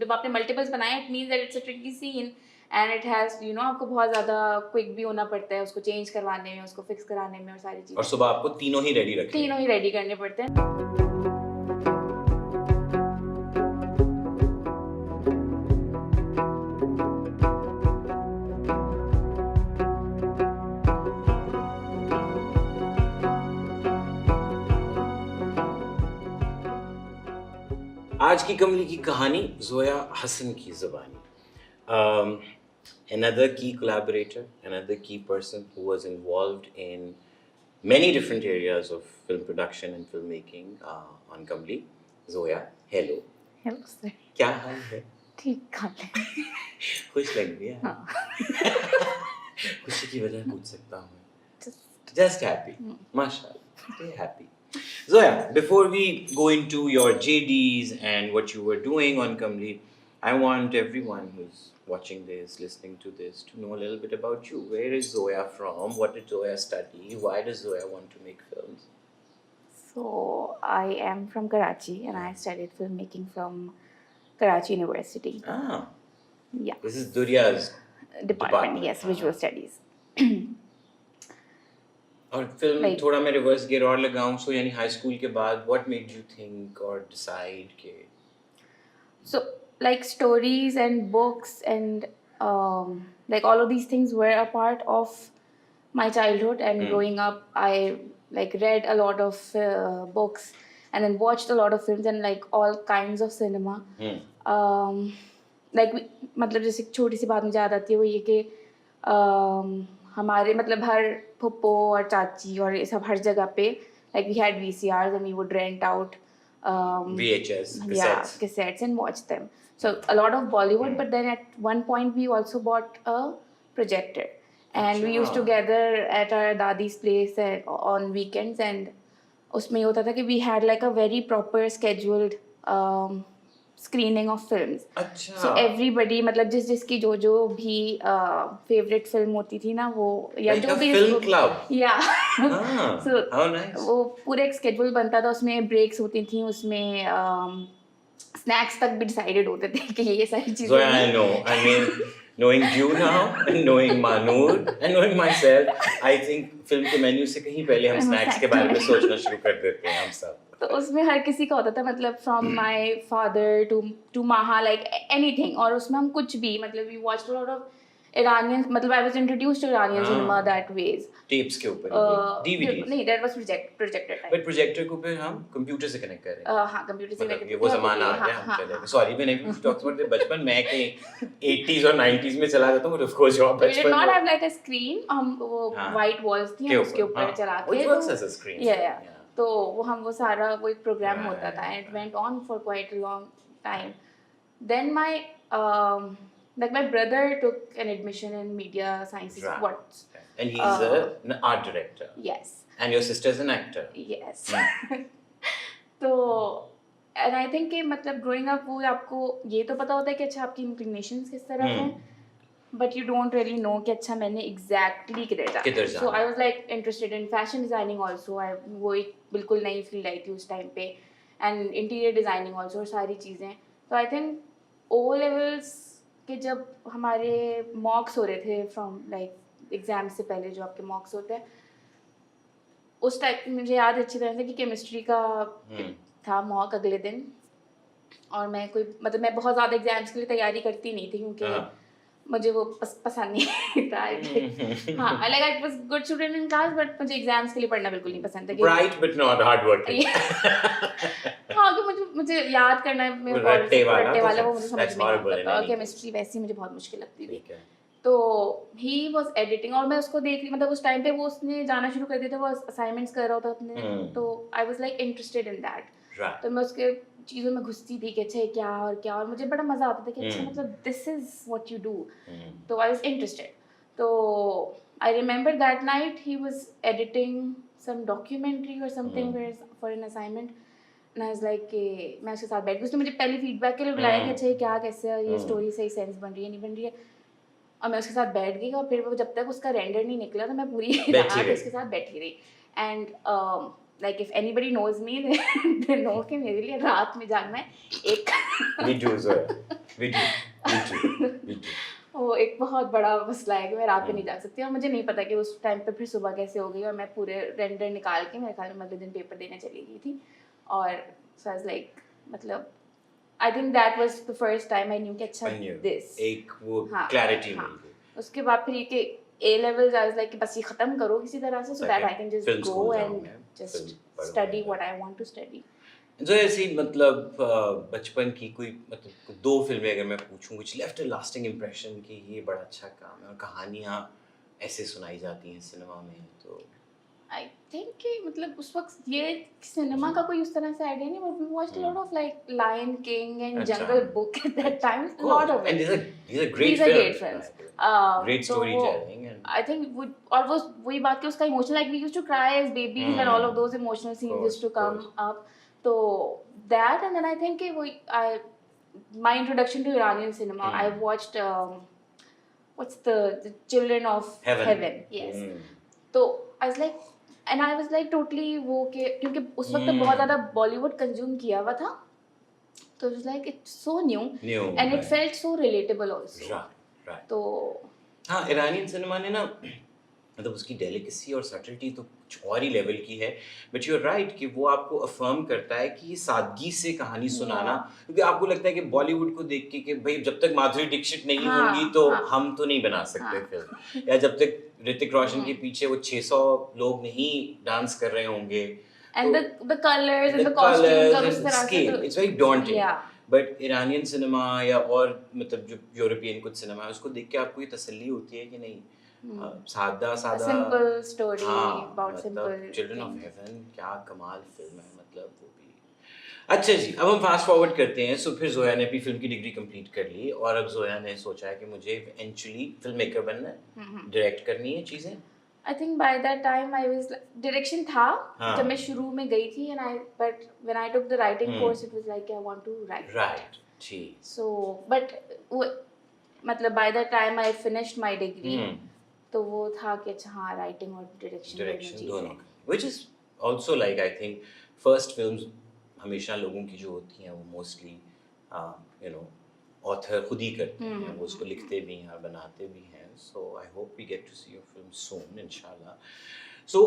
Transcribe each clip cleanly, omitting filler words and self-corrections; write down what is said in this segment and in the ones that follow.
जब आपने मल्टीपल्स बनाए it means that it's a tricky scene and it has you know आपको बहुत ज़्यादा क्विक भी होना पड़ता है उसको चेंज करवाने में, उसको फिक्स कराने में और सारी चीज़ें। और सुबह आपको तीनों ही रेडी रखने तीनों ही रेडी करने पड़ते हैं। आज की कमली की कहानी जोया हसन की ज़ुबानी. Another key collaborator, another key person who was involved in many different areas of film production and filmmaking on Kamli. Zoya, hello. Hello sir. क्या हाल है? ठीक हाल है। खुश लग रही है? हाँ। खुशी की वजह पूछ सकता हूँ? Just happy. Mashallah. Stay happy. Zoya, before we go into your JDs and what you were doing on Kamli, I want everyone who's watching this, listening to this, to know a little bit about you. Where is Zoya from? What did Zoya study? Why does Zoya want to make films? So I am from Karachi and I studied filmmaking from Karachi University. Ah, Yeah. this is Durya's Department. Yes, visual studies. और film Like- थोड़ा मैं reverse gear और लगाऊं सो यानी high school के बाद what made you think और decide के So like stories and books and like all of these things were a part of my childhood and growing up I like read a lot of books and then watched a lot of films and like all kinds of cinema. Like मतलब जैसे एक छोटी सी बात मुझे याद आती है वो ये कि हमारे मतलब हर फुप्पो और चाची और ये सब हर जगह पे like we had VCRs and we would rent out VHS yeah, cassettes. cassettes and watch them. So a lot of Bollywood, but then at one point we also bought a projector, and we used to Acha. gather at our dadi's place on weekends, and उसमें ये होता था कि we had like a very proper scheduled screening of films. अच्छा So everybody मतलब जिस जिसकी जो भी favorite film होती थी ना वो या Like जो a भी film club. yeah. Ah, So how nice. वो पूरा एक स्केड्यूल बनता था उसमें ब्रेक्स होती थी उसमें स्नैक्स तक भी डिसाइडेड होते थे कि ये सारी चीजें Zoya, I know. I mean, knowing you now and knowing Manur and knowing myself, I think film के मेन्यू से कहीं पहले हम स्नैक्स के बारे में सोचना शुरू कर देते हैं हम सब. तो उसमें हर किसी का होता था मतलब from my father to Maha like anything और उसमें हम कुछ भी मतलब we watched a lot of Iranian मतलब I was introduced to Iranian cinema that ways. Tapes के ऊपर DVDs. नहीं that was projector type. But projector को फिर हम कंप्यूटर से कनेक्ट कर रहे हैं. हाँ कंप्यूटर से मतलब connect ये वो किया, जमाना आ हाँ, गया हम हाँ, चले. हाँ. Sorry when I talk about the बचपन मैं कहीं 80s और 90s में चला जाता हूँ but of course your We did बचपन not have like a screen. हम वो हाँ. white walls थी के हम उसके ऊपर, ऊपर हाँ. चला के Which works as a screen. yeah. तो वो हम वो सारा वो एक प्रोग्राम Yeah, होता था yeah, and it went on for quite a long time. Then my like my brother took an admission in media sciences. Right. What? And he's an art director. Yes. And your sister's an actor. Yes. तो and I think कि मतलब growing up वो आपको ये तो पता होता है कि अच्छा आपकी inclinations किस तरफ हैं but you don't really know कि अच्छा मैंने exactly किधर किधर जाना. So जाना. I was like interested in fashion designing also. वो एक बिल्कुल नई फील्ड आई थी उस टाइम पे and interior designing also और सारी चीज़ें. तो I think O levels के जब हमारे मॉक्स हो रहे थे फ्रॉम लाइक एग्जाम से पहले जो आपके मॉक्स होते हैं उस टाइम मुझे याद अच्छी तरह से कि केमिस्ट्री का था मॉक अगले दिन और मैं कोई मतलब मैं बहुत ज़्यादा एग्जाम्स के लिए तैयारी करती नहीं थी क्योंकि मुझे वो पसंद नहीं था. हाँ like I was good student in class but मुझे एग्जाम्स के लिए पढ़ना बिल्कुल नहीं पसंद था. Bright but not hard working. हाँ कि मुझे याद करना है रट्टे वाला वो मुझे समझ that's में नहीं horrible आता था. in केमिस्ट्री वैसी मुझे बहुत मुश्किल लगती थी. ठीक है. तो ही वॉज एडिटिंग और मैं उसको देख रही मतलब उस टाइम पे वो उसने जाना शुरू कर दिया था वो असाइनमेंट्स कर रहा था अपने तो I was like interested in that. Right. तो मैं उसके चीज़ों में घुसती थी कि अच्छा ये क्या और मुझे बड़ा मज़ा आता था कि अच्छा मतलब this is what you do. तो आई वाज इंटरेस्टेड. तो I remember that night he was editing some documentary और something for an assignment and I was like कि मैं उसके साथ बैठ गई. उसने मुझे पहले फीडबैक के लिए बुलाया कि अच्छा ये क्या कैसे ये स्टोरी सही सेंस बन रही है नहीं बन रही है और मैं उसके साथ बैठ गई और फिर वो जब तक उसका रेंडर नहीं निकला तो मैं पूरी रात उसके साथ बैठी रही. And like if anybody knows me they know कि मेरे लिए रात में जागना है एक We do, Zoya. We do. We do. We do. वो एक बहुत बड़ा मसला है कि मैं रात को नहीं जा सकती और मुझे नहीं पता कि उस टाइम पे फिर सुबह कैसे हो गई और मैं पूरे रेंडर निकाल के मेरे ख्याल में अगले दिन पेपर देने चली गई थी और सो आई वाज लाइक मतलब I think that was the first time I knew कि अच्छा I knew. दिस एक वो हाँ, क्लैरिटी हाँ। मिल गई। उसके बाद फिर ये कि A levels I was like कि बस ये खत्म करो किसी तरह से सो दैट ताकि I can just film go school and जाऊँ मैं, जस्ट film पढ़ूँ स्टडी मैं। What I want to study जो ऐसी मतलब बचपन की कोई मतलब 2 फिल्में अगर मैं पूछूं which left a lasting impression कि ये बड़ा अच्छा काम है और कहानियाँ ऐसे सुनाई जाती हैं सिनेमा में तो आई थिंक कि मतलब उस वक्त ये सिनेमा का कोई उस तरह से आइडिया नहीं but we watched lot of like Lion King and अच्छा। Jungle Book at that time Of lot course. Of And it these are great These are great films. films. Great तो वो storytelling and I think वो और वो वही बात कि उसका emotional like we used to cry as babies and all of those emotional scenes used to come up तो that and then I think कि वो I my introduction to Iranian cinema I watched what's the Children of Heaven yes तो I was like and I was like totally वो कि क्योंकि उस वक्त बहुत ज़्यादा बॉलीवुड कंज्यूम किया हुआ था तो it was like it's so new and it felt so relatable also right. तो हाँ इरानियन सिनेमा ने ना मतलब उसकी डेलिकेसी और सटलिटी तो कुछ और ही लेवल की है बट यू आर राइट कि वो आपको अफर्म करता है कि ये सादगी से कहानी सुनाना क्योंकि आपको लगता है कि बॉलीवुड को देख के कि भाई जब तक माधुरी दीक्षित नहीं होंगी तो हम तो नहीं बना सकते फिल्म या जब तक ऋतिक रोशन के पीछे वो 600 लोग नहीं डांस कर रहे होंगे and the colors and the costumes और उस तरह से तो it's very daunting but Iranian cinema या और मतलब जो यूरोपियन कुछ सिनेमा है उसको देख के आपको ये तसल्ली होती है कि नहीं सादा simple story about simple children of haven क्या कमाल फिल्म है मतलब वो भी अच्छा जी अब हम फास्ट फॉरवर्ड करते हैं सो फिर जोया ने अपनी फिल्म की डिग्री कंप्लीट कर ली और अब जोया ने सोचा है कि मुझे इवेंचुअली फिल्म मेकर बनना है डायरेक्ट करनी है चीज़ें I think by that time I was direction था जब मैं शुरू में गई थी and I but when I took the writing course it was like I want to write ji so but मतलब by that time I finished my degree तो वो था कि अच्छा हाँ राइटिंग और डायरेक्शन दोनों which is also like I think first films हमेशा लोगों की जो होती हैं वो मोस्टली you know ऑथर खुद ही करते हैं वो उसको लिखते भी हैं और बनाते भी हैं so I hope we get to see your film soon inshallah so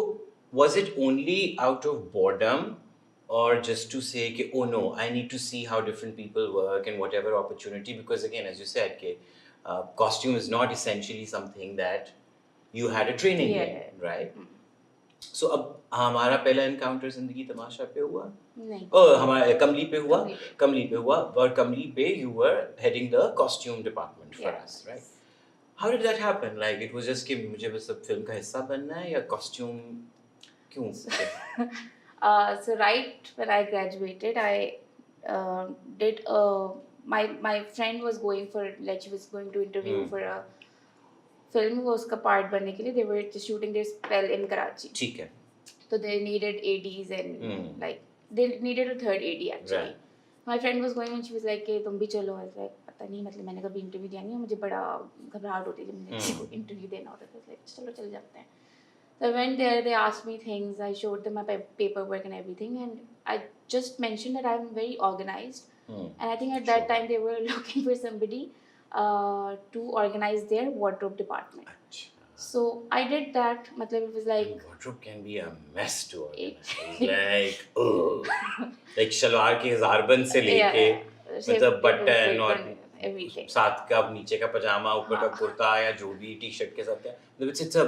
was it only out of boredom or just to say कि oh no I need to see how different people work and whatever opportunity because again as you said कि costume is not essentially something that you had a training in right so अब हमारा पहला encounter जिंदगी तमाशा पे हुआ नहीं हमारे कमली पे हुआ और कमली पे you were heading the costume department for us right how did that happen like it was just कि मुझे बस अब फिल्म का हिस्सा बनना है या costume क्यों so right when I graduated I did my friend was going for like she was going to interview for a film वो उसका part बनने के लिए they were just shooting their spell in Karachi ठीक है so they needed ADs and like they needed a third AD actually my friend was going and she was like कि तुम भी चलो I was like पता नहीं मतलब मैंने कभी इंटरव्यू दिया नहीं है मुझे बड़ा घबराहट होती है जब मुझे किसी को इंटरव्यू देना होता है like चलो चल जाते हैं so I went there they asked me things I showed them my paperwork and everything and I just mentioned that I'm very organized and I think at that time they were looking for somebody to organize their wardrobe department so I did that matlab it was like wardrobe can be a mess to organize like like salwar के हज़ारबंद से लेके मतलब button और everything साथ का नीचे का पजामा ऊपर का कुर्ता या जो भी टी शर्ट के साथ मतलब it's a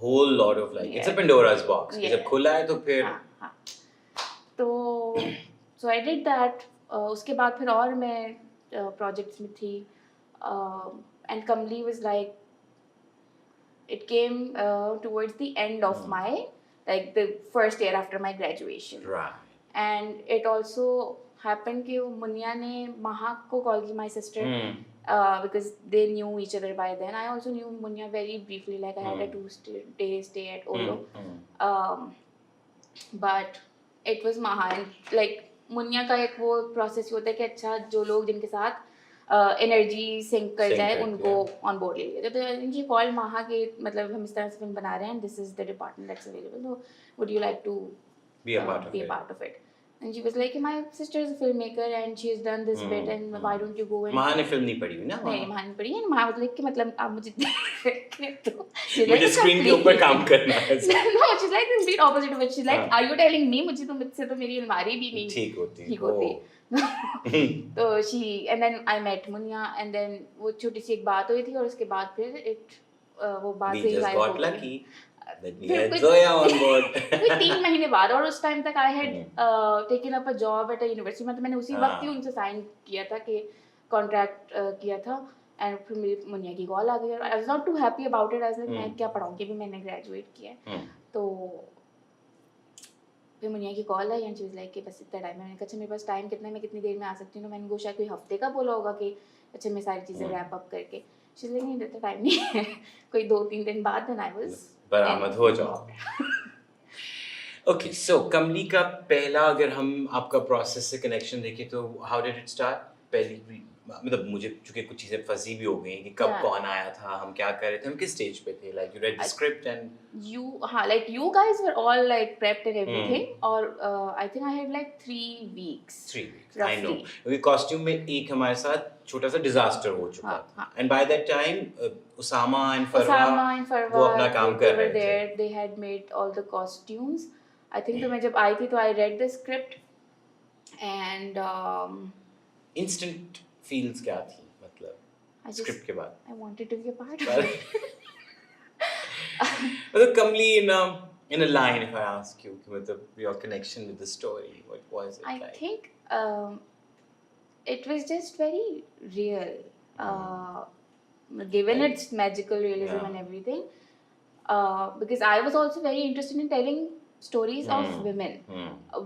whole lot of like it's a Pandora's box कि जब खुला है तो फिर तो so I did that उसके बाद फिर और मैं projects में थी and Kamli was like it came towards the end of my like the first year after my graduation right and it also happened कि मुनिया ने महक को call की my sister because they knew each other by then I also knew Munya very briefly like I had a 2-day stay at Olo but it was Maha and like Muniya का एक वो process होता है कि अच्छा जो लोग जिनके साथ एनर्जी सिंक कर जाए उनको ऑन बोर्ड ले लिया तो इनकी कॉल महा के मतलब हम इस तरह से फिल्म बना रहे हैं this is the department that's available तो would you like to be a part of it And she was like, my sister is a filmmaker and she has done this bit and why don't you go and... माँ ने film नहीं पढ़ी हुई ना नहीं, माँ ने पढ़ी है, माँ was like कि मतलब आप मुझे तो मुझे स्क्रीन के ऊपर काम करना है। No, she's like the complete opposite of it. She's like, are you telling me मुझे तो मुझसे तो मेरी अलमारी भी नहीं ठीक होती। तो she and then I met Munya and then वो छोटी सी एक बात हुई थी और उसके बाद फिर वो बात We से just गायब got हो गई। lucky that we had Zoya on board। कोई 3 महीने बाद और उस टाइम तक I had taken up a job at a university, मतलब मैंने उसी वक्त ही उनसे साइन किया था कि कॉन्ट्रैक्ट किया था एंड फिर मेरी मुनिया की कॉल आ गई और I was not too happy about it. I was like मैं क्या पढ़ाऊंगी, भी मैंने ग्रेजुएट किया है। तो फिर मुनिया की call I and she was like कि बस इतना टाइम है। मैंने कहा अच्छा मेरे पास टाइम कितना है, मैं कितनी देर में आ सकती हूँ? तो मैंने वो शायद कोई हफ्ते का बोला होगा कि अच्छा मैं सारी चीज़ें रैप अप करके। शी वाज लाइक नहीं इतना टाइम नहीं है, कोई 2-3 दिन बाद। देन आई वाज बरामद हो जाओ। ओके, सो कमली का पहला अगर हम आपका प्रोसेस से कनेक्शन देखें तो हाउ डिड इट स्टार्ट? पहली मतलब मुझे चूंकि कुछ चीजें फंसी भी हो गई कि कब कौन आया था, हम क्या कर रहे थे, हम किस स्टेज पे थे, like you read the script and you like you guys were all like prepped and everything or I think I had like 3 weeks 3 weeks I know roughly. क्योंकि कॉस्ट्यूम में एक हमारे साथ छोटा सा डिजास्टर हो चुका था and by that time Usama and Farwa वो अपना काम कर रहे थे। they had made all the costumes. I think तो मैं जब आई थी तो I read the script and instant feels क्या थी मतलब स्क्रिप्ट के बाद? I wanted to be a part of it. मतलब कमली in a line if I ask you मतलब your connection with the story, what was it like? I think it was just very real, given its magical realism and everything, because I was also very interested in telling stories of women,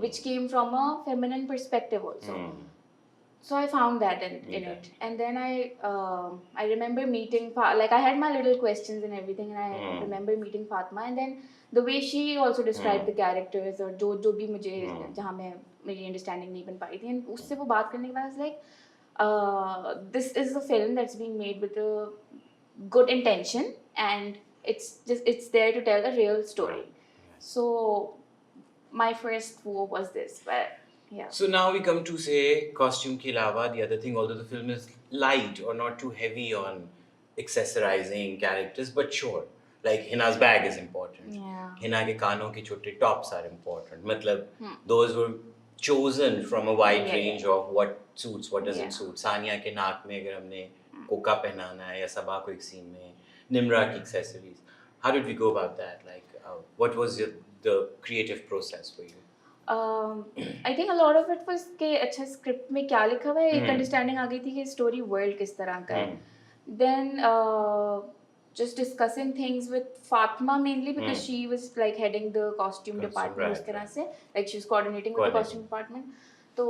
which came from a feminine perspective also. So I found that in it, and then I remember meeting like I had my little questions and everything, and I remember meeting Fatma, and then the way she also described the characters और जो भी मुझे जहाँ मैं मेरी understanding नहीं बन पाई थी, and उससे वो बात करने के बाद I was like this is a film that's being made with a good intention and it's there to tell a real story. So my first wo was this, but yeah. So now we come to say costume के अलावा the other thing, although the film is light or not too heavy on accessorizing characters, but sure, like Hina's bag is important. Yeah. Hina के कानों के छोटे tops are important. मतलब those were chosen from a wide range of what suits, what doesn't suit. Sania के नाक में अगर हमने कोका पहनाना है या सबा को एक scene में, निम्रा की accessories. How did we go about that? Like, what was the creative process for you? I think a lot of it was कि अच्छा स्क्रिप्ट में क्या लिखा हुआ है, एक अंडरस्टैंडिंग आ गई थी कि स्टोरी वर्ल्ड किस तरह का है. Then just discussing things with Fatma mainly because she was like heading the costume department उस तरह से, like she was coordinating with the costume department. तो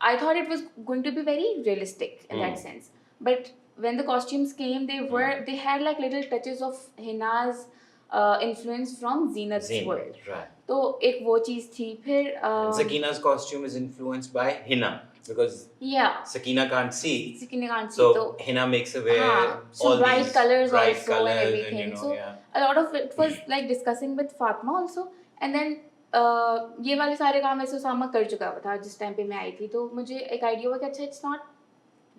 I thought it was going to be very realistic in that sense. But when the costumes came, they had like little touches of Hina's influence from Zenith's world. Right. तो एक वो चीज थी. फिर Sakina's costume is influenced by Hina because Sakina can't see. So Hina makes her wear all bright these colors bright also colors and everything. and, So a lot of it was like discussing with Fatma also, and then ये वाले सारे काम ऐसे उसामा कर चुका था जिस time पे मैं आई थी. तो मुझे एक आइडिया हुआ कि अच्छा it's not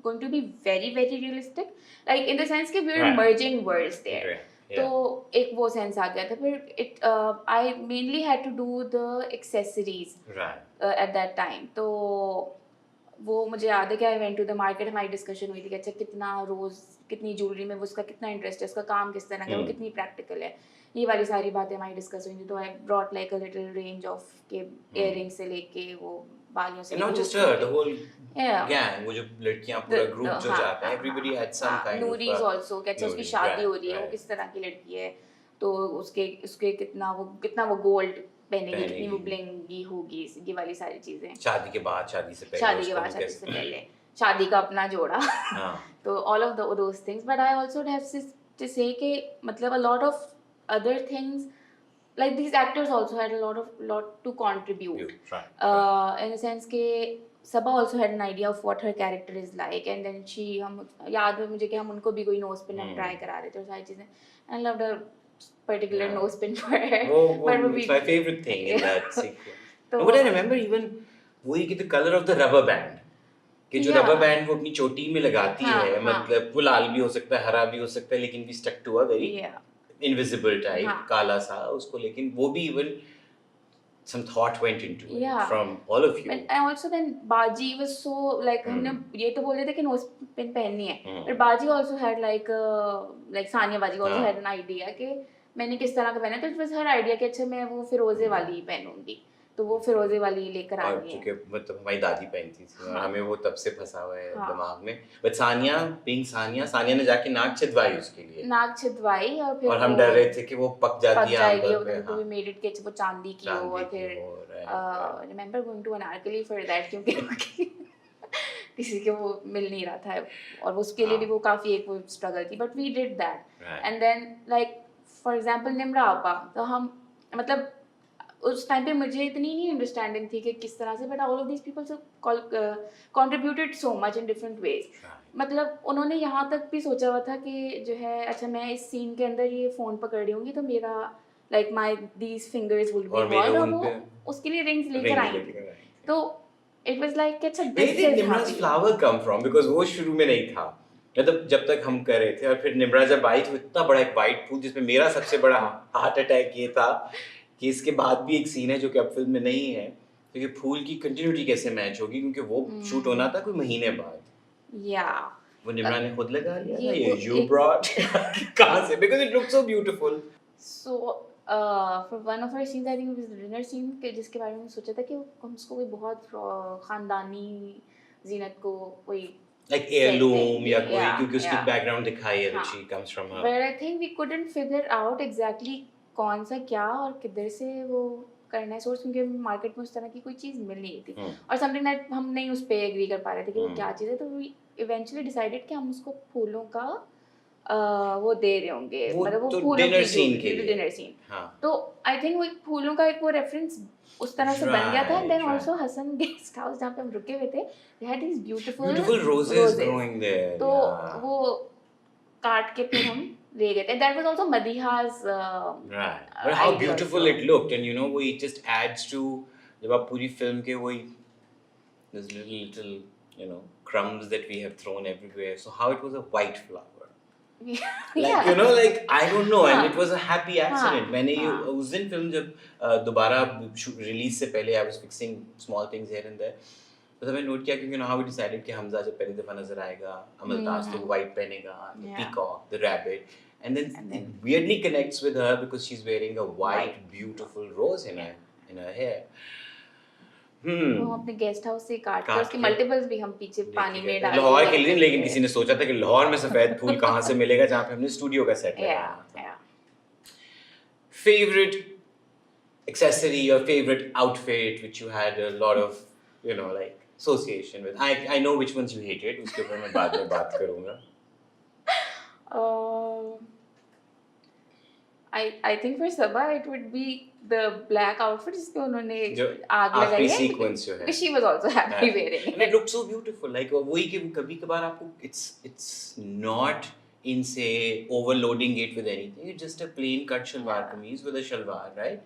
going to be very very realistic, like in the sense कि we were merging worlds there. तो एक वो सेंस आ गया था. फिर I mainly had to do the accessories at that time. तो वो मुझे याद है कि I went to the market, हमारी डिस्कशन हुई थी कि अच्छा कितना रोज कितनी ज्वेलरी में वो उसका कितना इंटरेस्ट है, उसका काम किस तरह का, वो कितनी प्रैक्टिकल है, ये वाली सारी बातें हमारी डिस्कस हुई थी. तो I brought like a little range of के इयररिंग से लेके वो बालियों से, not just her, the whole gang, वो जो लड़कियां पूरा ग्रुप जो जाता है, everybody had some kind of Noori's also कि अच्छा उसकी शादी हो रही है, वो किस तरह की लड़की है, तो उसके कितना वो गोल्ड पहनेगी, कितनी वो ब्लिंगी होगी, ये वाली सारी चीजें. शादी के बाद, शादी से पहले, शादी का अपना जोड़ा. तो all of those things, but I also have to say कि मतलब a lot of other things, like these actors also had a lot to contribute. In the sense के Sabha also had an idea of what her character is like, and then हम याद है मुझे कि हम उनको भी कोई nose pin हम try करा रहे थे और सारी चीजें. I loved a particular nose pin for her. It's my favorite thing in that sequence. तो But I remember even वही कि the color of the rubber band कि जो Yeah. रबर बैंड वो अपनी चोटी में लगाती हाँ, है, हाँ. मतलब वो लाल भी हो सकता है, हरा भी हो सकता है, लेकिन we stuck to a very Yeah. invisible type, हाँ. काला सा उसको, लेकिन वो भी even some thought went into it Yeah. from all of you. And also then बाजी was so like हमने ये तो बोल रहे थे कि नोज पिन पहननी है, but बाजी also had like सानिया बाजी also हाँ. had an idea कि मैंने किस तरह का पहना है, तो it was her idea कि अच्छा मैं वो फिरोजे वाली ही पहनूंगी, तो वो फिरोजे वाली लेकर आ और रही है. क्योंकि मतलब हमारी दादी पहनती थी और हाँ. हमें वो तब से फंसा हुआ है हाँ. दिमाग में. बट सानिया being सानिया ने जाके नाक छिदवाई उसके लिए, नाक छिदवाई और फिर और हम वो डर रहे थे कि वो पक पक जाती है जाएगी, आमतौर पे. और तो we made it कि अच्छा वो चांदी की हो, और फिर remember going to Anarkali for that क्योंकि किसी के वो मिल नहीं रहा था, और उसके लिए भी वो काफी एक वो स्ट्रगल थी, but we did that. And then like for example Nimra आपा, तो हम मतलब उस टाइम पे मुझे इतनी नहीं अंडरस्टैंडिंग थी कि किस तरह से, but all of these people contributed so much in different ways. मतलब उन्होंने यहाँ तक भी सोचा हुआ था कि जो है अच्छा मैं इस सीन के अंदर ये फोन पकड़ रही होंगी तो मेरा like my these fingers will be involved, और वो उसके लिए रिंग्स लेकर आएंगी. तो इट वाज लाइक अच्छा this is Nimra's flower come from, because वो शुरू में नहीं था, मतलब जब तक हम कर रहे थे, और फिर निम्रा जब आई तो इतना बड़ा एक वाइट फूल, जिसमें मेरा सबसे बड़ा हार्ट अटैक ये था कि इसके बाद भी एक सीन है जो कि अब फिल्म में नहीं है, क्योंकि फूल की कंटिन्यूटी कैसे मैच होगी, क्योंकि वो शूट होना था कोई महीने बाद. या वो निम्रा ने खुद लगा लिया था, ये ये you brought कहाँ से, because it looked so beautiful. So for one of our scenes, I think it was the dinner scene, के जिसके बारे में सोचा था कि हम उसको कोई बहुत खानदानी जीनत को कोई like heirloom या कोई, yeah, क्योंकि उसकी yeah. background दिखाई है that हाँ. she comes from her. But I think we couldn't figure out exactly कौन सा क्या और किधर से वो करना है सोर्स, क्योंकि मार्केट में उस तरह की कोई चीज़ मिल नहीं रही थी, और समथिंग दैट हम नहीं उस पे एग्री कर पा रहे थे कि वो क्या चीज़ है. तो we eventually decided कि हम उसको फूलों का वो दे रहे होंगे, मतलब वो तो फूलों डिनर की सीन के लिए, डिनर सीन. हाँ. तो आई थिंक वो एक फूलों का एक वो रेफरेंस उस तरह से बन गया था. And then Right, also Hasan guest house जहाँ पे हम रुके हुए थे, they had these beautiful beautiful roses growing there. तो yeah. वो काट के फिर हम ले गए थे. That was also Madiha's Right. But how idea beautiful also. it looked, and you know, वो it just adds to, जब आप पूरी फिल्म के वही those little you know crumbs that we have thrown everywhere. So how it was a white flower. Like you know, like I don't know, and it was a happy accident. मैंने ये उस दिन film जब दोबारा release से पहले I was fixing small things here and there, तो तब मैंने नोट किया कि you know how we decided कि हमजा जब पहली दफा नजर आएगा, अमलताज तो white पहनेगा, the peacock, the rabbit, and then it weirdly connects with her because she's wearing a white beautiful rose in her hair. वो अपने गेस्ट हाउस से काट के उसके मल्टीपल्स भी हम पीछे पानी में डाल लाहौर के लिए, लेकिन किसी ने सोचा था कि लाहौर में सफेद फूल कहाँ से मिलेगा जहाँ पे हमने स्टूडियो का सेट लगाया था. Favorite accessory or favorite outfit which you had a lot of you know like association with. I know which ones you hated, उसके ऊपर मैं बाद में बात करूँगा. I think for Sabha it would be the black outfit जिसपे उन्होंने आग लगाई आखिरी है, sequence जो है, she was also happy wearing and it looked so beautiful. Like वही कि कभी कभार आपको it's not in say overloading it with anything. It's just a plain cut shalwar kameez with a shalwar, right?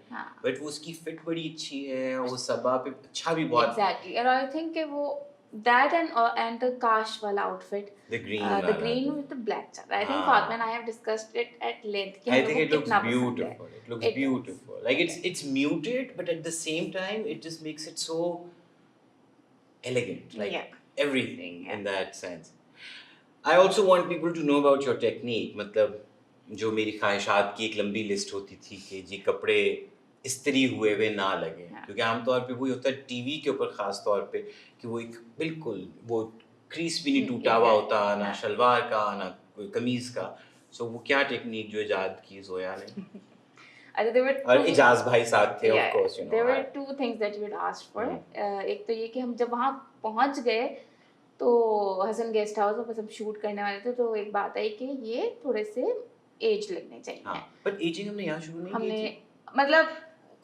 But वो उसकी fit बड़ी अच्छी है, और वो सबा पे अच्छा भी बहुत. Exactly, and I think कि वो that and the Kash wala outfit, the green with the black chadar. I think Fatma and I have discussed it at length. I think it looks beautiful. It looks beautiful. Like it's muted, but at the same time, it just makes it so elegant. Like everything in that sense. I also want people to know about your technique. मतलब जो मेरी ख्वाहिशात की एक लंबी list होती थी कि जी कपड़े इस्त्री हुए हुए ना लगे, क्योंकि आमतौर पे वही होता है टीवी के ऊपर खास तौर पे कि वो एक बिल्कुल वो क्रीज भी नहीं टूटा हुआ होता, ना शलवार का ना कोई कमीज का. सो वो क्या टेक्निक जो इजाद की जोया ने? और इजाज भाई साथ थे, of course, you know. There were two things that you had asked for. एक तो ये कि हम जब वहाँ पहुँच गए तो हसन गेस्ट हाउस में बस हम शूट करने वाले थे, तो एक बात आई कि ये थोड़े से एज लगने चाहिए. बट एजिंग हमने यहाँ शुरू नहीं की थी. मतलब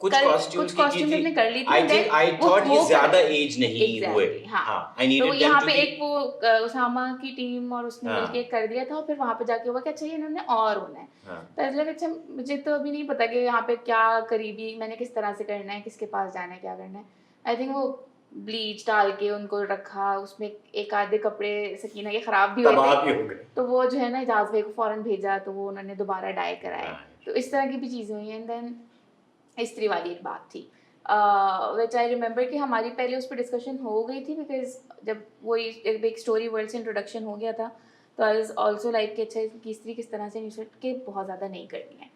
कुछ कॉस्ट्यूम्स कुछ कॉस्ट्यूम हमने कर ली थी, आई थिंक आई वो थॉट ये वो ज्यादा कर- एज नहीं हुए। Exactly, हाँ। हाँ, आई तो नीडेड देम यहाँ टू पे बी। एक वो उसामा की टीम और उसने हाँ। मिलके कर दिया था, और फिर वहाँ पे जाके हुआ कि अच्छा ये इन्होंने और होना है। हाँ, तो ऐसा लगा अच्छा मुझे तो अभी नहीं पता कि यहाँ पे क्या करीबी मैंने किस तरह से करना है, किसके पास जाना है, क्या करना है। आई थिंक वो ब्लीच डाल के उनको रखा, उसमें एक आधे कपड़े सकीना के खराब भी हुए तबाह थे, भी हो गए। तो वो जो है ना एजाज भाई को फौरन भेजा, तो वो उन्होंने दोबारा डाई कराए। Right. तो इस तरह की भी चीज़ें हुई हैं। एंड देन इस्त्री वाली एक बात थी विच आई रिमेंबर कि हमारी पहले उस पर डिस्कशन हो गई थी, बिकॉज जब वो एक स्टोरी वर्ल्ड से इंट्रोडक्शन हो गया था, तो आई वाज आल्सो लाइक कि अच्छा इसकी इस्त्री किस तरह से नहीं के बहुत ज़्यादा नहीं करनी है।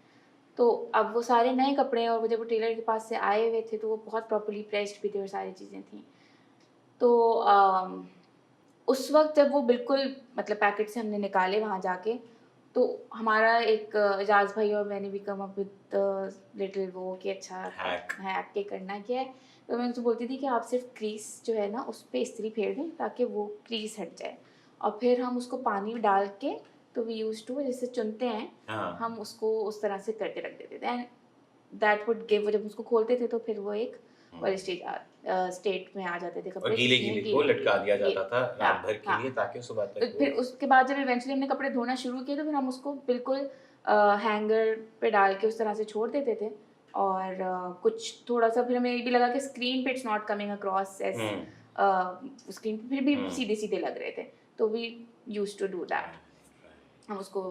तो अब वो सारे नए कपड़े हैं, और वो जब वो टेलर के पास से आए हुए थे तो वो बहुत प्रॉपर्ली प्रेस्ड भी थे और सारी चीज़ें थी। तो उस वक्त जब वो बिल्कुल मतलब पैकेट से हमने निकाले वहाँ जाके, तो हमारा एक एजाज भाई और मैंने भी कम अप विद लिटिल वो कि अच्छा हैक के करना क्या है। तो मैं उनसे बोलती थी कि आप सिर्फ क्रीज जो है ना उस पर इस्त्री फेर दें ताकि वो क्रीज हट जाए, और फिर हम उसको पानी में डाल के, तो वी यूज टू जैसे चुनते हैं, हाँ। हम उसको उस तरह से करके रख देते थे। एंड दैट वुड गिव, जब उसको खोलते थे तो फिर वो एक स्टेट में आ जाते थे और कपड़े, गीले जिसमें गीले को लटका दिया गीले- जाता था रात भर के हाँ। लिए, ताकि सुबह तो तक फिर वो। उसके बाद जब इवेंचुअली हमने कपड़े धोना शुरू किए, तो फिर हम उसको बिल्कुल हैंगर पे डाल के उस तरह से छोड़ देते थे। और कुछ थोड़ा सा फिर हमें ये भी लगा कि स्क्रीन पे it's not coming across as screen पे फिर भी सीधे सीधे लग रहे थे, तो we use to do that, हम उसको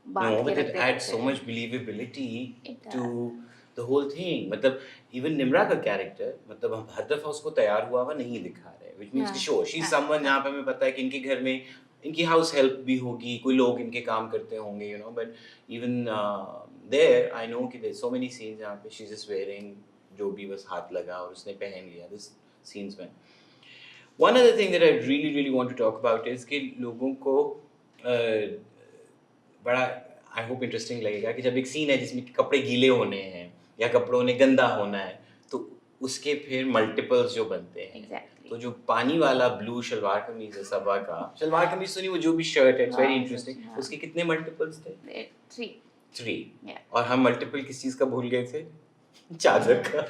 बांध No, के but रख it देते adds so थे। much believability It to does. the whole thing. मतलब even निम्रा का कैरेक्टर, मतलब हम हर दफा उसको तैयार हुआ हुआ नहीं दिखा रहे, which means कि sure she's someone जहाँ पे हमें पता है कि इनके घर में इनकी हाउस हेल्प भी होगी, कोई लोग इनके काम करते होंगे, you know, but even there I know कि there's so many scenes जहाँ पे she's just wearing जो भी बस हाथ लगा और उसने पहन लिया, this scenes में। One other thing that I really want to talk about is कि लोगों को बड़ा आई होप इंटरेस्टिंग लगेगा कि जब एक सीन है जिसमें कपड़े गीले होने हैं या कपड़ों ने गंदा होना है, तो उसके फिर मल्टीपल्स जो बनते हैं। Exactly. तो जो पानी वाला ब्लू शलवार कमीज है सबा का, शलवार कमीज तो नहीं, वो जो भी शर्ट है, इट्स वेरी हाँ, इंटरेस्टिंग। हाँ। उसके कितने मल्टीपल्स थे? 3 Yeah. और हम मल्टीपल किस चीज का भूल गए थे? चादर का।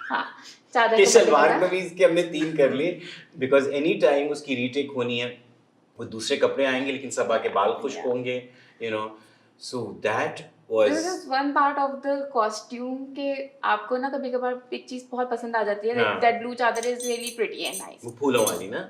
हाँ, चादर कि का शलवार multiple था। कमीज के हमने 3 कर लिए, बिकॉज एनी टाइम उसकी रीटेक होनी है, वो दूसरे कपड़े आएंगे लेकिन सबा के बाल खुश्क Yeah. होंगे, you know, so that This was is one part of the costume के आपको ना कभी कभार एक चीज बहुत पसंद आ जाती है, हाँ। that blue चादर is really pretty and nice, वो फूलों वाली ना,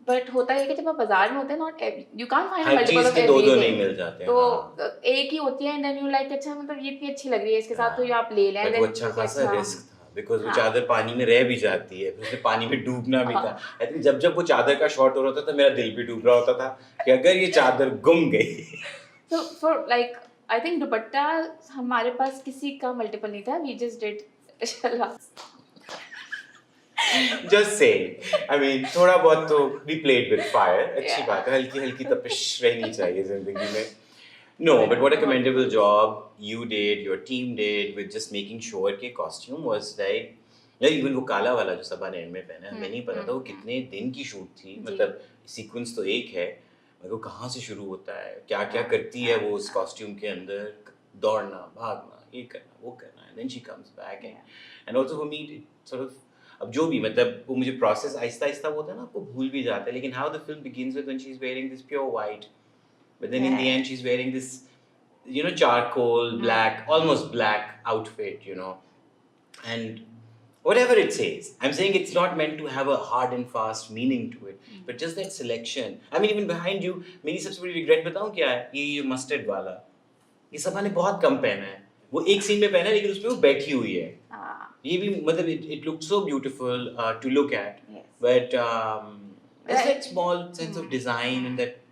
but होता है कि जब आप बाजार में होते हैं not you can't find her multiple चीज of के 2-2 everything, नहीं मिल जाते हैं। तो हाँ। एक ही होती है and then you like अच्छा मतलब ये इतनी अच्छी लग रही है इसके साथ, तो ये हाँ। आप ले लें। But and वो then अच्छा खासा रिस्क था, बिकॉज वो हाँ। चादर पानी में रह भी जाती है, फिर उसने पानी में डूबना भी था। हाँ। आई थिंक जब वो चादर का शॉट हो रहा था तो मेरा दिल भी डूब रहा होता था कि अगर ये चादर गुम गई। So for like I think दुपट्टा हमारे पास किसी का मल्टीपल नहीं था, we just did salwar. Just saying, I mean, थोड़ा बहुत तो we played with fire, अच्छी Yeah. बात है, हल्की हल्की तपिश रहनी चाहिए जिंदगी में। No, but what a commendable job you did, your team did with just making sure कि costume was like, even वो काला वाला जो सबा ने end में पहना, हमें नहीं पता था वो कितने दिन की शूट थी, मतलब सीक्वेंस तो एक है, मगर वो कहाँ से शुरू होता है, क्या क्या करती है वो उस कॉस्ट्यूम के अंदर, दौड़ना, भागना, ये करना, वो करना, and then she comes back and also for me it sort of, अब जो भी मतलब वो मुझे प्रोसेस आहिस्ता आहिस्ता होता है ना, आपको भूल भी जाता है, लेकिन how the film begins with when she's wearing this pure white, but then in the end she's wearing this, you know, charcoal black, almost black outfit, you know, and whatever it says, I'm saying it's not meant to have a hard and fast meaning to it, but just that selection. I mean, even behind you, मेरी सबसे बड़ी regret बताऊं क्या है? ये mustard वाला, ये सबा ने बहुत कम पहना है, वो एक सीन में पहना है लेकिन उसपे वो बैठी हुई है। ये भी मतलब it looked so beautiful to look at, but there's that small sense of design and that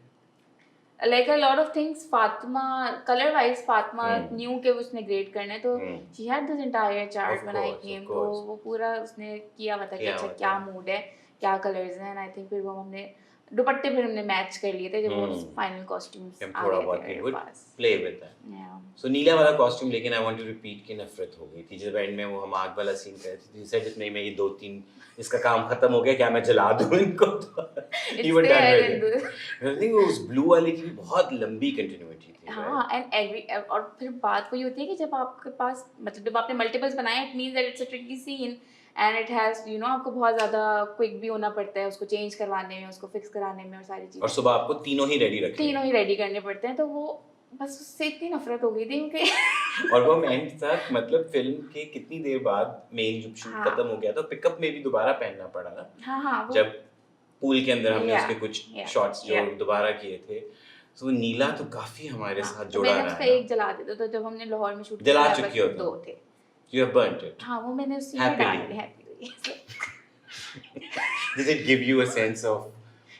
like a lot of things Fatima color wise Fatima knew कि उसने ग्रेड करना है, तो she had this entire chart when I came, तो वो पूरा उसने किया हुआ था कि अच्छा क्या मूड है, क्या कलर्स हैं, and I think फिर वो हमने दुपट्टे फिर हमने मैच कर लिए थे जब वो हम्म। फाइनल कॉस्ट्यूम्स हम आ थोड़ा गए बहुत थे we मेरे would pass. play with that. Yeah. So नीला वाला कॉस्ट्यूम लेकिन आई वांट टू रिपीट की नफरत हो गई थी जब एंड में वो हम आग वाला सीन कर रहे थे you said नहीं मैं ये 2-3 इसका काम खत्म हो गया क्या मैं जला दूं इनको तो you were done there with in it. I think उस ब्लू वाले की भी बहुत लंबी कंटिन्यूटी थी हाँ एंड एवरी और फिर बात वही होती है कि जब आपके पास मतलब जब आपने मल्टीपल्स बनाए it means that it's a tricky scene and it has you know आपको बहुत ज़्यादा क्विक भी होना पड़ता है उसको चेंज करवाने में उसको फिक्स कराने में और सारी और चीज़ें सुबह आपको तीनों ही रेडी रखने तीनों ही रेडी करने पड़ते हैं तो वो बस उससे इतनी नफरत हो गई थी क्योंकि और वो एंड तक मतलब फिल्म के कितनी देर बाद मेन जब शूट हाँ। खत्म हो गया तो पिकअप में भी दोबारा पहनना पड़ा ना हाँ हाँ वो जब पूल के अंदर हमने Yeah, उसके कुछ yeah, शॉट्स जो yeah. दोबारा किए थे तो वो नीला तो काफी हमारे हाँ, साथ तो जुड़ा मैंने रहा उसका है एक जला देता तो जब हमने लाहौर में शूट जला था, चुकी हो बस तुम? 2 थे You have burnt it. हाँ वो मैंने उसी में Happily. डाल दिया happily Did it give you a sense of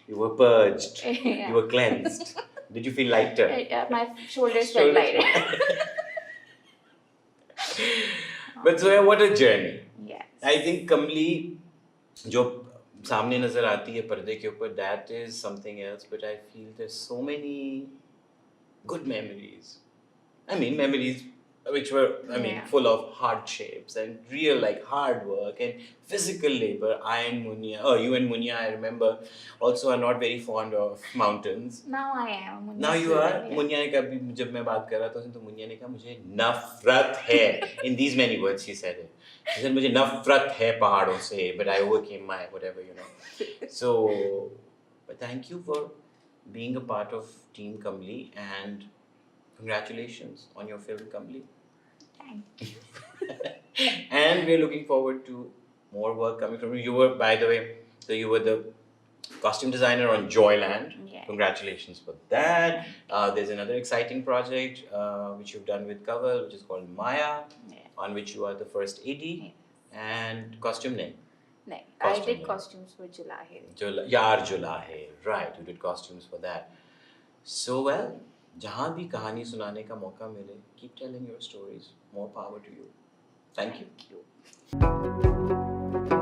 you were purged, Yeah. you were cleansed? Did you feel lighter? my shoulders felt lighter But Zoya, what a journey. yes I think कमली जो सामने नजर आती है पर्दे के ऊपर that is something else but I feel there's so many good memories. I mean memories which were Yeah. full of hardships and real like hard work and physical labor. You and Munya I remember also are not very fond of mountains. now I am Now you are. Yeah. Muniya ने कभी जब मैं बात कर रहा था तो मुनिया ने कहा मुझे नफरत है in these many words she said it. She said मुझे नफरत है पहाड़ों से but I overcame my whatever you know. So but thank you for being a part of Team Kamli and congratulations on your film Kamli. Thank you. And we're looking forward to more work coming from you. You were by the way so you were the costume designer on Joyland. Yeah. Congratulations for that. There's another exciting project which you've done with Kaval, which is called Maya, Yeah. on which you are the first AD. Yes. And costume name. No, I Costume, did yeah. costumes for July. Yaar Julahe. Right, you did costumes for that. So well, जहाँ भी कहानी सुनाने का मौका मिले, keep telling your stories. More power to you. Thank you. Thank you.